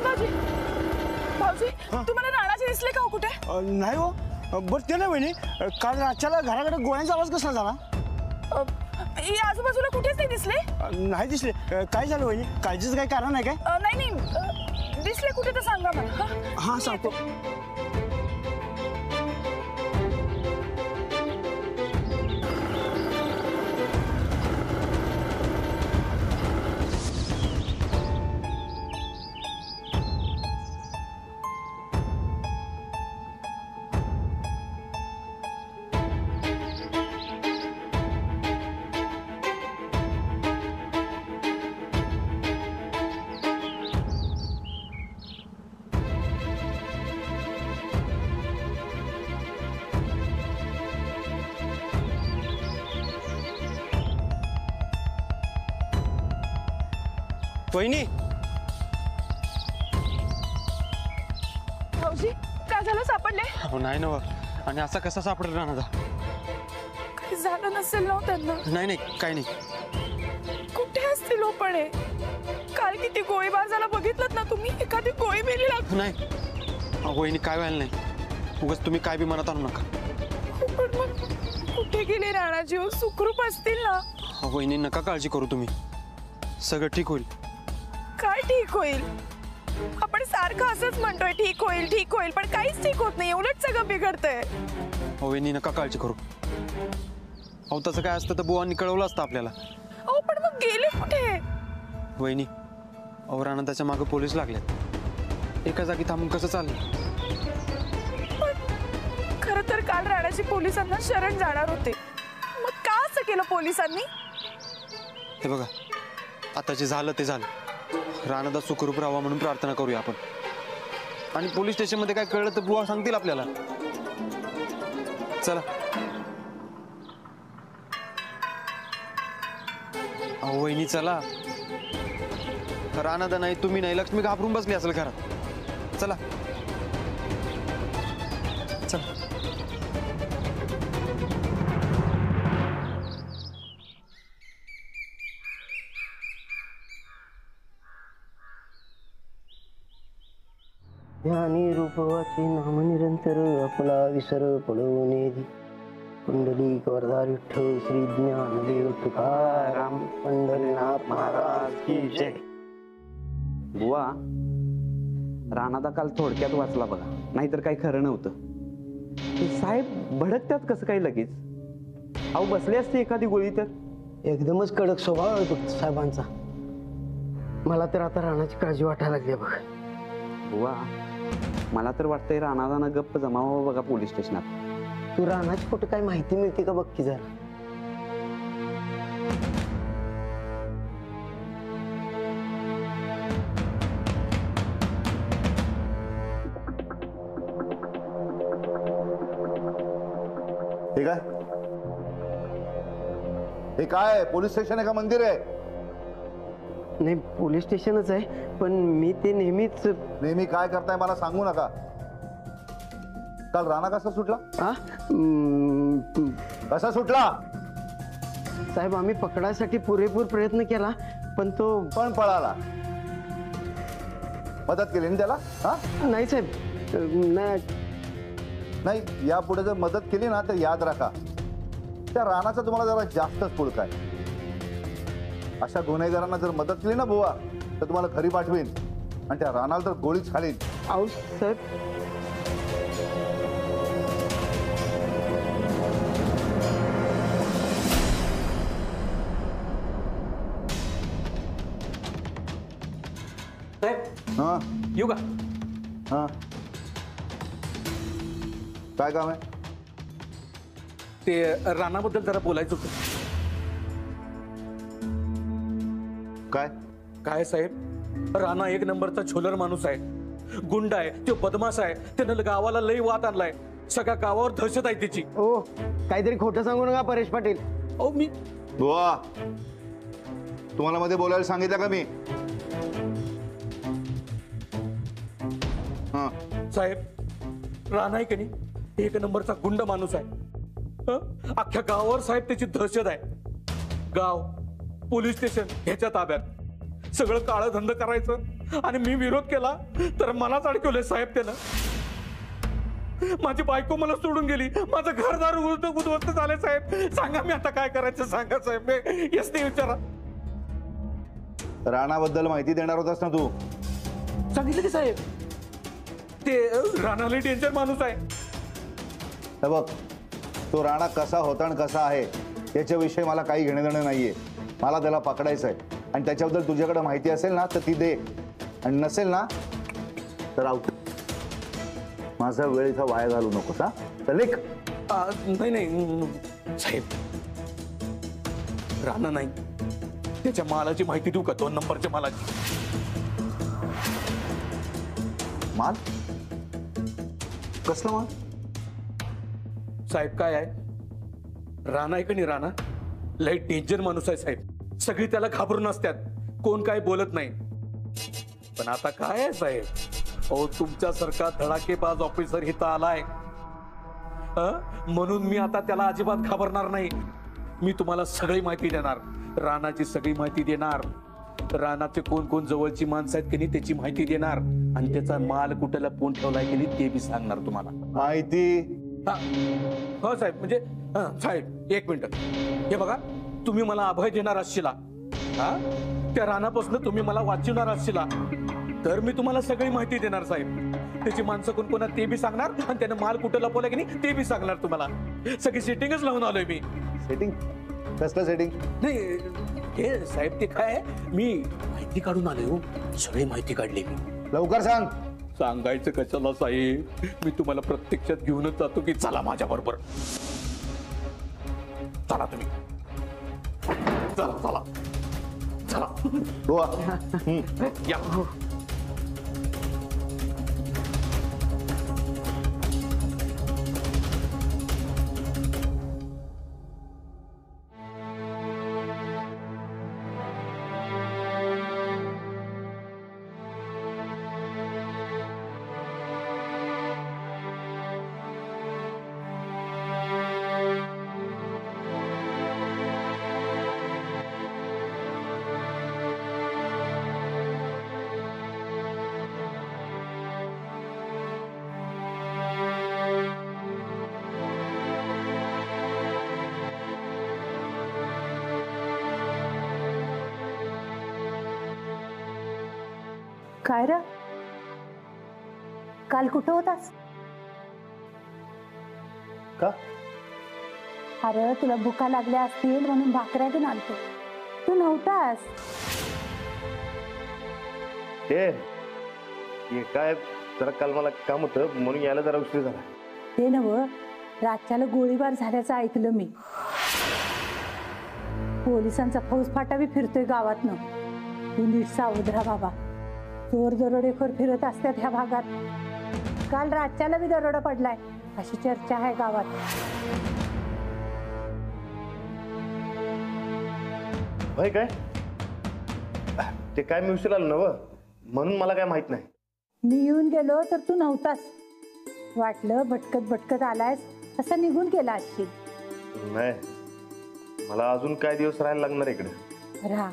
भाऊजी भाऊजी तुम्हाला राणाचे दिसले का कुठे? नाही हो, बरं ते नाही वहिनी, काल रातच्याला घराकडे गोळ्यांचा आवाज कसला झाला? आजूबाजूला कुठेच नाही दिसले. नाही दिसले. काय झालं वहिनी? काळजीचं काही कारण आहे काय? नाही नाही दिसले कुठे तर सांगा मला. हां सांगतो. वहिनी, भाऊजी काय झालं? सापडले? हो नाही ना. आणि असा कसा सापडेल राणादा? काही झालं नसेल ना त्यांना? नाही नाही काही नाही. कुठे असतील हो? पण काल किती गोळीबार झाला बघितलं ना तुम्ही? एखादी गोळी मेली लागली. नाही वहिनी, काय व्हायला नाही. उगाच तुम्ही काय बी मनात आणू नका. पण मग कुठे गेले राणाजी? सुखरूप असतील ना? वहिनी नका काळजी करू तुम्ही, सगळं ठीक होईल. काय ठीक होईल? आपण सारखं असंच म्हणतोय ठीक होईल ठीक होईल, पण काहीच ठीक होत नाही. उलट सगळं बिघडतंय. वहिनी नका काळजी करू. अहो तसं काय असतं तर बुवांनी कळवलं असतं आपल्याला. अहो पण मग गेले कुठे? वहिनी अहो राणादाच्या मागे पोलीस लागलेत. एका जागी थांबून कसं चाललं? खरं तर काल राणाजी पोलिसांना शरण जाणार होते. मग का असं केलं पोलिसांनी? हे बघा, आता जे झालं ते झालं. राणादा सुखरूप राहावा म्हणून प्रार्थना करूया आपण. आणि पोलीस स्टेशन मध्ये काय कळलं तर बुवा सांगतील आपल्याला. चला. अहो वहिनी चला. राणादा नाही, तुम्ही नाही, लक्ष्मी घाबरून बसली असेल घरात. चला चला. ध्यानी रूपवाचे नाम निरंतर आपला विसर पडू नये. कुंडली वरदार विठ्ठल श्री ज्ञानदेव तुकाराम पंढरीनाथ महाराज की जय. बुवा, राणादा काल थोडक्यात वाचला बघा, नाहीतर काही खरं नव्हतं. ते साहेब भडकत्यात कसं काही लगेच? अहो बसले असते एखादी गोळी तर. एकदमच कडक स्वभाव आहे बघ साहेबांचा. मला तर आता राणाची काळजी वाटायला लागली बघ. बुवा, मला तर वाटतंय राणादानं गप्प जमावं बघा पोलीस स्टेशनात. तू राणाची कुठं काय माहिती मिळते का बघ की जरा. ठीक आहे. हे काय पोलीस स्टेशन आहे का मंदिर आहे? नाही पोलीस स्टेशनच आहे, पण मी ते नेहमीच. नेहमी काय करताय मला सांगू नका. काल राणा कसा सुटला? कसा सुटला? साहेब आम्ही पकडायसाठी पुरेपूर प्रयत्न केला, पण तो पण पळाला. मदत केली ना त्याला? हा नाही साहेब. नाही, यापुढे जर मदत केली ना तर याद राखा, त्या राणाचा तुम्हाला जरा जास्तच पुळका आहे. अशा गुन्हेगारांना जर मदत केली ना बुवा तर तुम्हाला घरी पाठवीन आणि त्या राणाला तर गोळीच खालीन. आऊ साहेब. हा येऊ का? हा काय काम आहे? ते राणाबद्दल जरा बोलायचं होतं. काय? काय साहेब, राणा एक नंबरचा छोलर माणूस आहे, गुंड आहे, तो बदमाश आहे. त्यानं गावाला लई वाद आणलाय. सगळ्या गावावर दहशत आहे त्याची. ओ काहीतरी खोटं सांगू नका परेश पाटील. अहो मी बुवा, तुम्हाला मध्ये बोलायला सांगितलं का मी? हा साहेब, राणा आहे की नाही एक नंबरचा गुंड माणूस आहे. अख्ख्या गावावर साहेब त्याची दहशत आहे. गाव, पोलीस स्टेशन ह्याच्या ताब्यात. सगळं काळं धंद करायचं आणि मी विरोध केला तर मलाच अडकवलंय साहेब त्यानं. माझी बायको मला सोडून गेली, माझं घरदार उद्ध्वस्त झाले साहेब. सांगा मी आता काय करायचं, सांगा साहेब. येस नाही विचारा. राणाबद्दल माहिती देणार होतास ना तू? सांगितलं की साहेब, ते राणाला डेंजर माणूस आहे. हे बघ, तो राणा कसा होता आणि कसा आहे याच्याविषयी मला काही घेणं देणं नाहीये. मला त्याला पकडायचं आहे आणि त्याच्याबद्दल तुझ्याकडे माहिती असेल ना तर ती दे, आणि नसेल ना तर आउट. माझा वेळ इथं वाया घालू नकोस हा. तर लेख. नाही नाही साहेब, राणा नाही, त्याच्या मालाची माहिती देऊ का? 2 नंबरच्या मालाची. माल? कसला माल? साहेब काय आहे, राणा आहे का नाही, राणा लय डेंजर माणूस आहे साहेब. सगळी त्याला घाबरून असतात, कोण काय बोलत नाही. पण आता काय आहे साहेब, अहो तुमच्यासारखा धडाकेबाज ऑफिसर इथं आलाय, म्हणून मी आता त्याला अजिबात घाबरणार नाही. मी तुम्हाला सगळी माहिती देणार, राणाची सगळी माहिती देणार. रानाचे कोण कोण जवळची माणसं आहेत की नाही त्याची माहिती देणार, आणि त्याचा माल कुठे लपवून ठेवलाय की नाही ते बी सांगणार तुम्हाला. माहिती? हो साहेब, म्हणजे साहेब 1 मिनिट. हे बघा, तुम्ही मला अभय देणार असशिला, त्या रानापासून तुम्ही मला वाचवणार असशिला, तर मी तुम्हाला सगळी माहिती देणार साहेब. त्याची माणसं कोण कोण ते बी सांगणार, आणि त्यानं माल कुठं लपवलं की नाही ते बी सांगणार तुम्हाला. सगळी सेटिंगच लावून आलोय मी. सेटिंग? कसलं सेटिंग? नाही हे साहेब, ते काय मी माहिती काढून आलोय हो, सगळी माहिती काढली मी. लवकर सांग. सांगायचं कशाला साहेब, मी तुम्हाला प्रत्यक्षात घेऊनच जातो की चला माझ्या बरोबर. चला तुम्ही, चला चला चला. बुवा. या. काय रे, काल कुठं होतास? का? अरे तुला भुका लागल्या असतील म्हणून भाकऱ्या घेऊन आलतो, तू नव्हतास. हे काय, जरा काल मला काम होतं म्हणून यायला जरा उशीर झाला. ते नव, रातच्याला गोळीबार झाल्याचं ऐकलं मी. पोलिसांचा फौजफाटा बी फिरतोय गावातनं. तू नीट सावध राहा बाबा, चोर दरोडेखोर फिरत असतात ह्या भागात. काल रातच्याला बी दरोडा पडलाय अशी चर्चा आहे गावात. भाई काय ते काय मी उशीर आलो नव, म्हणून मला काय माहित नाही. मी येऊन गेलो तर तू नव्हतास. वाटलं भटकत भटकत आलायस, असं निघून गेला असशील. नाही, मला अजून काय दिवस राहायला लागणार इकडे. राहा,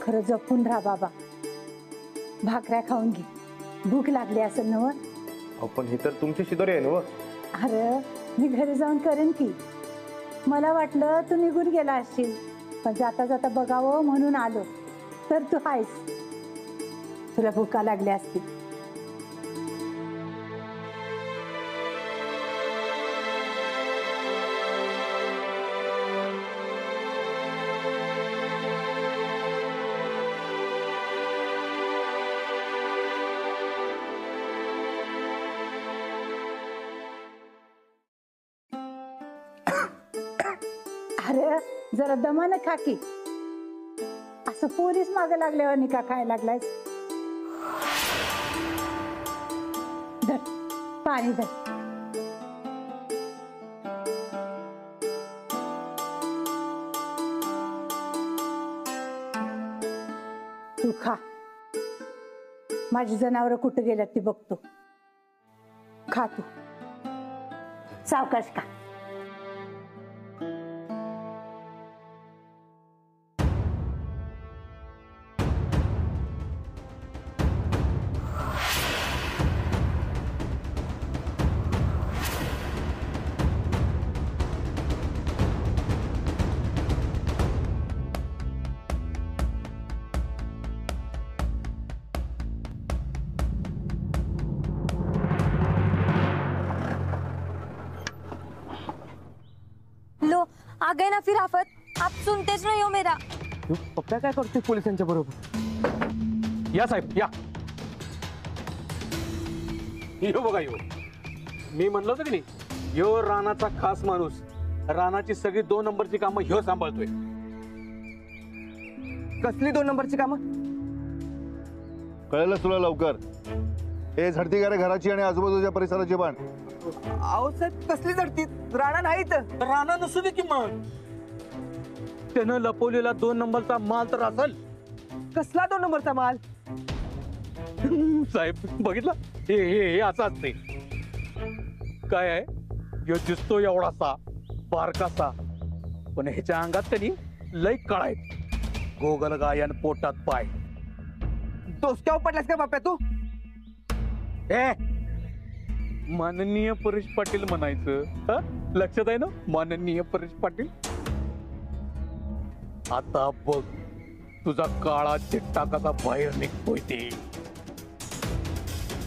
खरं जपून राहा बाबा. भाकऱ्या खाऊन घे, भूक लागली असेल नव. पण हे तर तुमची शिदोरी आहे नव. अरे मी घरी जाऊन करेन की. मला वाटलं तू निघून गेला असशील, पण जाता जाता बघावं म्हणून आलो. तर तू आहेस, तुला भुका लागल्या असतील. अरे जरा दमानं खा की. असं पोलीस मागे लागल्यावर का खायला लागलायस? धर पाणी धर. तू खा. माझी जनावरं कुठं गेल्यात ती बघतो. खा तू, सावकाश खा. आ गए ना फिर आफत, आप सुनते नहीं हो मेरा। पप्प्या काय करतोय पोलिसांच्या बरोबर? या साहेब या. यो बघा यो, मी म्हणलं होतं की नाही, यो रानाचा खास माणूस. रानाची सगळी 2 नंबरची कामं ह्यो सांभाळतोय. कसली 2 नंबरची कामं? कळलं तुला लवकर? हे झडती का रे घराची आणि आजूबाजूच्या परिसराची पण? अहो साहेब कसली झडती? राणा नाही इथं. राणा नसू दे की मग, त्यानं लपवलेला 2 नंबरचा माल तर असेल. कसला 2 नंबरचा माल? साहेब बघितलं, हे हे हे असं असते. काय आहे, ह्यो दिसतो एवढासा बारकासा, पण ह्याच्या अंगात त्यांनी लय कळायत. गोगल गायन पोटात पाय. डोसक्यावर पडलास का बाप्या तू? ए माननीय परेश पाटील म्हणायचं, हा? लक्षात आहे ना, माननीय परेश पाटील. आता बघ तुझा काळा चिट्टा कसा बाहेर निघतोय ते.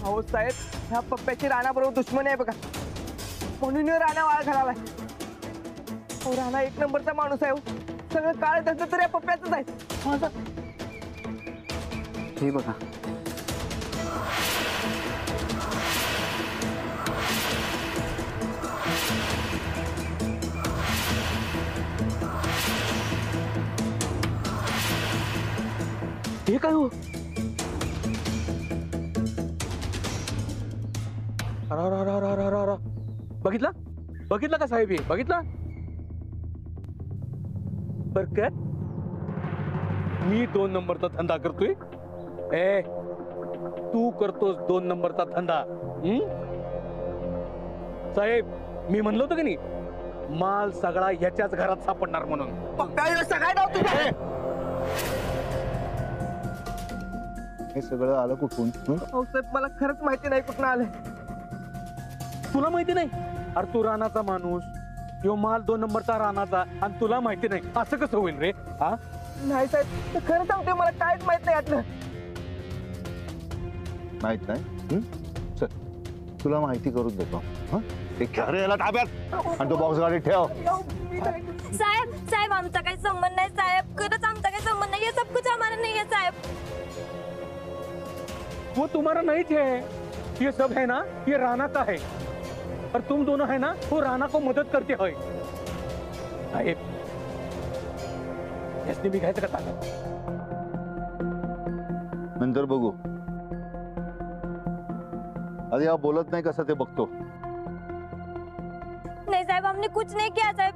अहो साहेब, ह्या पप्प्याची राणाबरोबर दुश्मनी आहे बघा, म्हणून ह्यो राणा वाळ घालावाय. हो, राणा 1 नंबरचा माणूस आहे. हो, सगळं काळ धंदा तर या पप्प्याच आहे. हे बघा, हे काय हो? बघितला बघितला का साहेब? हे बघितला बर काय? मी 2 नंबरचा धंदा करतोय. ए तू करतोस 2 नंबरचा धंदा. साहेब मी म्हणलो होतं की नाही, माल सगळा ह्याच्याच घरात सापडणार म्हणून. सगळ्या नाव तुझं. हे सगळं आलं कुठून? हो साहेब, मला खरंच माहिती नाही कुठून आलंय. तुला माहिती नाही? अरे तू रानाचा माणूस, यो माल 2 नंबरचा रानाचा, आणि तुला माहिती नाही, असं कसं होईल रे? हा नाही साहेब, तर खरं सांगते, मला काहीच माहित नाही यातलं. माहित नाही? चल तुला माहिती करून देतो. हा, ते घ्या रे याला ताब्यात आणि तो बॉक्स गाडीत ठेव. साहेब साहेब आमचा काही संबंध नाही साहेब, खरंच आमचा काही संबंध नाही, ये सब कुछ हमारा नहीं है साहेब. वो तुम्हारा नहीं है, ये सब है ना, ये राना का है, और तुम दोनों है ना, वो राना को मदद करते हैं. साहेब यासनी भी घ्यायचं का ताब्यात? नंतर बघू, आधी हा बोलत नाही कसं ते बघतो. नहीं साहब, हमने कुछ नहीं किया साहब,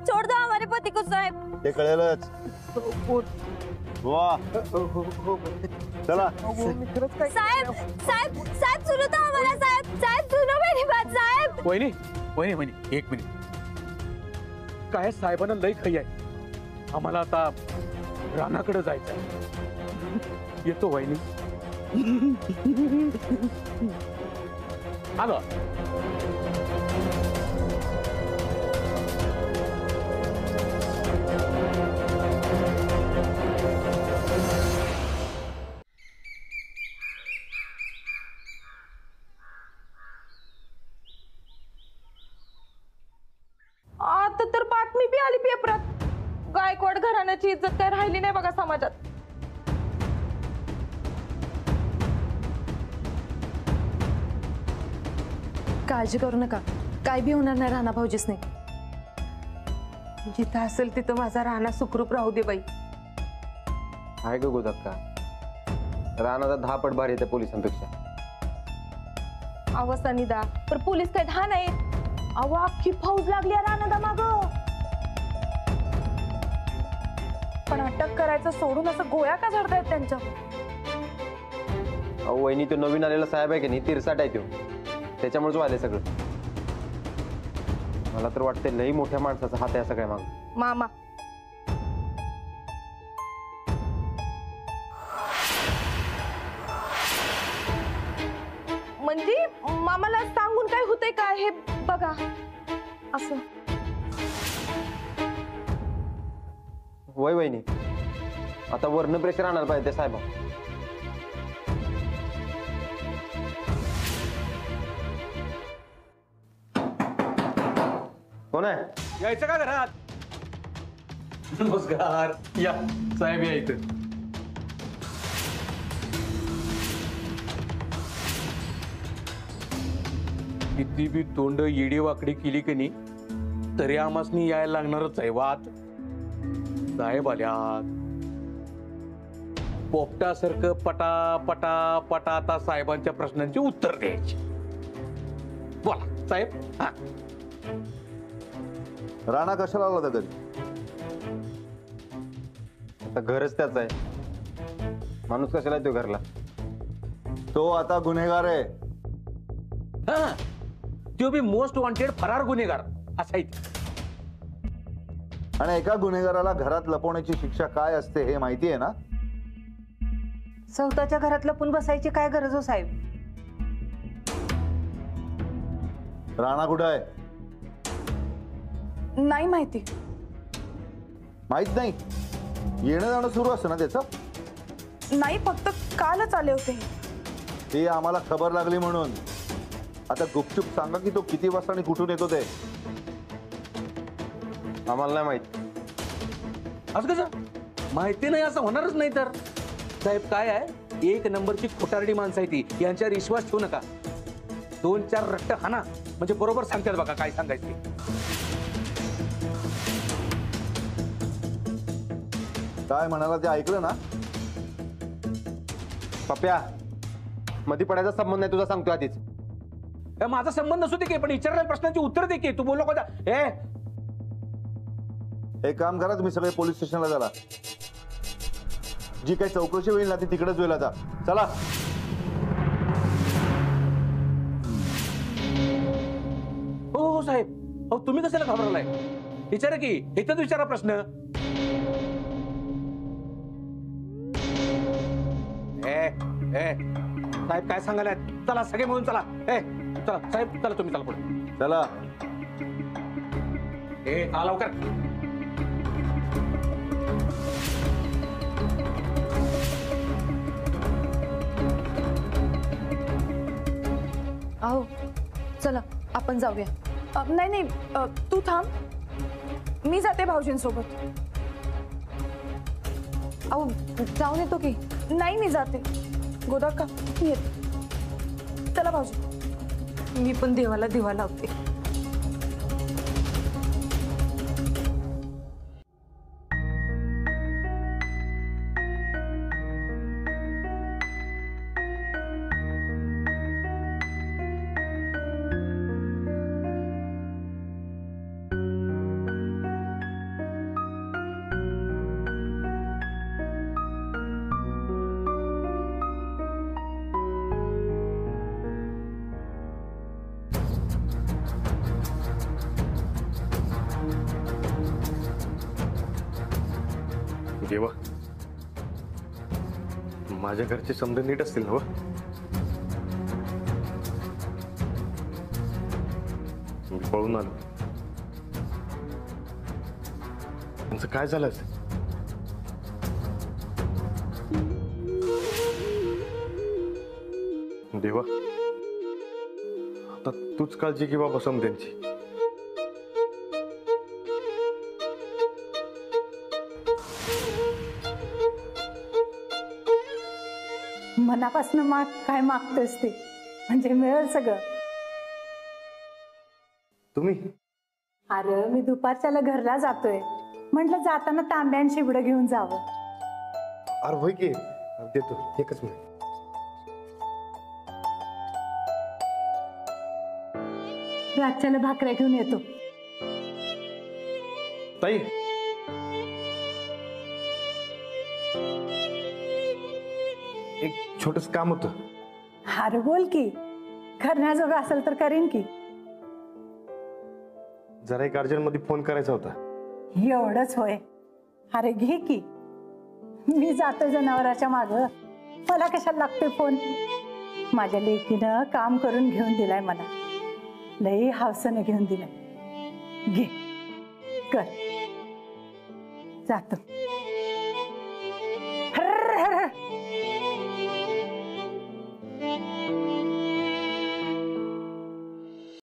छोड़ दो हमारे पति को साहब. ते कळेलच. वा चला. साहब साहब साहब सुनो तो हमारा साहब, साहब सुनो मेरी बात साहब. वहिनी वहिनी वहिनी 1 मिनिट. काय साहेबांना लई खई आहे, आम्हाला आता रानाकडे जायचं आहे. येतो वहिनी. आलो. आता तर बातमी बी आली पेपरात, गायकवाड घराण्याची इज्जत काय राहिली नाही बघा समाजात. काळजी करू नका, काय बी होणार नाही राणा भाऊजीच नाही. जिथं असेल तिथं माझा राणा सुखरूप राहू दे बाई. आहे ग गोदक्का, राणाचा 10 पट भारी येते पोलिसांपेक्षा. अवस्था निदा पर पोलीस काय दहा नाही, अहो अख्खी फौज लागली राणादा माग. पण अटक करायचं सोडून असं गोळ्या का झडतायत त्यांच्या? अहो वहिनी, तो नवीन आलेला साहेब आहे की नाही, तिरसाट आहे तो, त्याच्यामुळेच आले सगळं. मला तर वाटतं लई मोठ्या माणसाचा हात आहे सगळ्या माग. मामा म्हणजे मामाला सांगून काय होतंय का हे बघा. असं वय वहिनी, आता वर्ण प्रेशर आणायला पाहिजे ते साहेब. कोण आहे? यायचं का घरात? नमस्कार. या साहेब या इथं. किती बी तोंड येडी वाकडी केली की नाही तरी आमासनी यायला लागणारच आहे वाद. साहेब आल्यात. पोपटासारखं पटा पटा पटा आता साहेबांच्या प्रश्नांची उत्तर द्यायची. बोला साहेब. हा राणा कशाला आला होता घरी? आता घरच त्याच आहे. माणूस कशाला येतो घरला? तो आता गुन्हेगार आहे. हा तो बी मोस्ट वॉन्टेड फरार गुन्हेगार असा इथे. आणि एका गुन्हेगाराला घरात लपवण्याची शिक्षा काय असते हे माहिती आहे ना? स्वतःच्या घरात लपून बसायची काय गरज हो साहेब? राणा कुठं आहे? नाही माहिती. माहित नाही? येणं जाणं सुरू असतं ना त्याचं? नाही, फक्त कालच आले होते. ते आम्हाला खबर लागली म्हणून. आता गुपचूप सांगा की तो किती वाजता आणि कुठून येतो ते. आम्हाला नाही माहित. असं कसं? माहिती नाही असं होणारच नाही तर. साहेब काय आहे, एक नंबरची खोटारडी माणसं आहे ती. यांच्यावर विश्वास ठेवू नका. 2-4 रट्ट हाना म्हणजे बरोबर सांगतात बघा काय सांगायचं. काय म्हणाला ते ऐकलं ना? पप्प्या मध्ये पडायचा संबंध नाही तुझा, सांगतो आधीच. माझा संबंध नसू दे की, पण विचारलेल्या प्रश्नांची उत्तर दे की. तू बोललो का? एक काम करा, तुम्ही सगळे पोलीस स्टेशनला चला. जी काही चौकशी होईल ना ती तिकडेच होईल. आता चला. हो साहेब. अहो तुम्ही कशाला घाबरलाय? विचारा की, इथंच विचारा प्रश्न. साहेब काय सांगायला? चला सगळे म्हणून चला. चला साहेब, चला तुम्ही चला पुढे. चला. चला लवकर. अहो चला आपण जाऊया. नाही नाही, तू थांब, मी जाते भाऊजींसोबत. अहो जाऊन येतो की. नाही मी जाते. गोदा का मी येते. चला भाऊजी. मी पण देवाला दिवा लावते. देवा, माझ्या घरचे समजा नीट असतील ना? मी पळून आलो. त्यांचं काय झालं? देवा, आता तूच काळजी घे बाबा समध्यांची. मनापासून माग, काय मागतोस ते म्हणजे मिळेल सगळं. तुम्ही? अरे मी दुपारच्याला घरला जातोय, म्हटलं जाताना तांब्यान शिबडं घेऊन जावं. अरे होय की, देतो. एकच मिनिट. रातच्याला भाकऱ्या घेऊन येतो. ताई, एक छोटस काम होतं. अरे बोल की, करण्याजोगं असेल तर करीन की. जरा एक अर्जंट मध्ये फोन करायचा होता. एवढंच होय? अरे घे की, मी जातो जनावराच्या माग. मला कशाला लागतोय फोन? माझ्या लेकीनं काम करून घेऊन दिलाय मला. लई हौसने घेऊन दिलाय. घे कर. जातो.